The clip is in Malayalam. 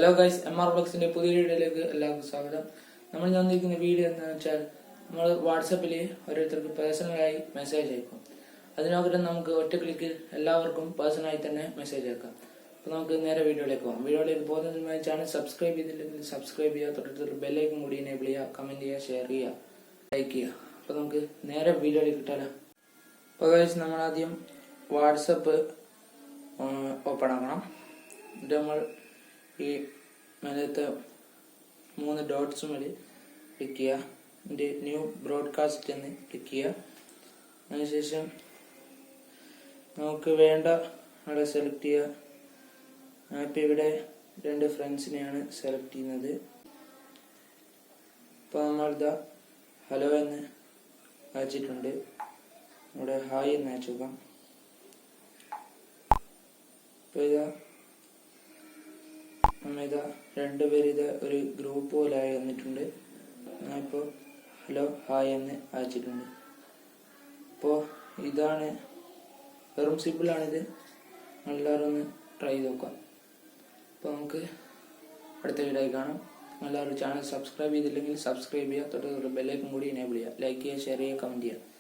ഹലോ ഗൈസ്, MR Vlogsന്റെ പുതിയ വീഡിയോയിലേക്ക് എല്ലാവർക്കും സ്വാഗതം. നമ്മൾ തന്നിരിക്കുന്ന വീഡിയോ എന്താണെന്ന് വെച്ചാൽ, നമ്മൾ വാട്സപ്പിൽ ഓരോരുത്തർക്ക് പേഴ്സണലായി മെസ്സേജ് അയക്കും. അതിനോടൊപ്പം നമുക്ക് ഒറ്റ ക്ലിക്കിൽ എല്ലാവർക്കും പേഴ്സണലായി തന്നെ മെസ്സേജ് അയക്കാം. അപ്പോൾ നമുക്ക് നേരെ വീഡിയോയിലേക്ക് പോകാം. വീഡിയോയിലേക്ക് പോകുന്നതിന് ചാനൽ സബ്സ്ക്രൈബ് ചെയ്തില്ലെങ്കിൽ സബ്സ്ക്രൈബ് ചെയ്യുക, തൊട്ടടുത്തൊരു ബെല്ലൈക്കൻ കൂടി എനേബിൾ ചെയ്യുക, കമന്റ് ചെയ്യുക, ഷെയർ ചെയ്യുക, ലൈക്ക് ചെയ്യുക. അപ്പോൾ നമുക്ക് നേരെ വീഡിയോയിലേക്ക് കിട്ടാലോ. അപ്പോൾ ഗൈസ്, നമ്മളാദ്യം വാട്സപ്പ് ഓപ്പൺ ആക്കണം. എന്നിട്ട് നമ്മൾ ഈ മേലത്തെ 3 ഡോട്ട്സ് മേൽ ക്ലിക്ക് ചെയ്യുക. എന്നിട്ട് ന്യൂ ബ്രോഡ്കാസ്റ്റ് എന്ന് ക്ലിക്ക് ചെയ്യുക. അതിനുശേഷം നമുക്ക് വേണ്ട അവിടെ സെലക്ട് ചെയ്യുക. ഞാനിപ്പോൾ ഇവിടെ 2 ഫ്രണ്ട്സിനെയാണ് സെലക്ട് ചെയ്യുന്നത്. ഇപ്പോൾ നമ്മളിതാ ഹലോ എന്ന് അയച്ചിട്ടുണ്ട്. ഇവിടെ ഹായ് എന്ന് അയച്ചു നോക്കാം. ഇപ്പോൾ ഇതാ നമ്മളിതാ 2 പേര് ഇതാ ഒരു ഗ്രൂപ്പ് പോലെ ആയി വന്നിട്ടുണ്ട്. ഞാനിപ്പോൾ ഹലോ ഹായ് എന്ന് അയച്ചിട്ടുണ്ട്. അപ്പോൾ ഇതാണ്, വെറും സിമ്പിളാണിത്. എല്ലാവരും ഒന്ന് ട്രൈ ചെയ്ത് നോക്കാം. അപ്പോൾ നമുക്ക് അടുത്ത വീഡിയോ കാണാം. എല്ലാവരും ചാനൽ സബ്സ്ക്രൈബ് ചെയ്തില്ലെങ്കിൽ സബ്സ്ക്രൈബ് ചെയ്യുക, തൊട്ട് ബെല്ലൈക്കൻ കൂടി എനേബിൾ ചെയ്യുക, ലൈക്ക് ചെയ്യുക, ഷെയർ ചെയ്യുക, കമൻറ്റ് ചെയ്യുക.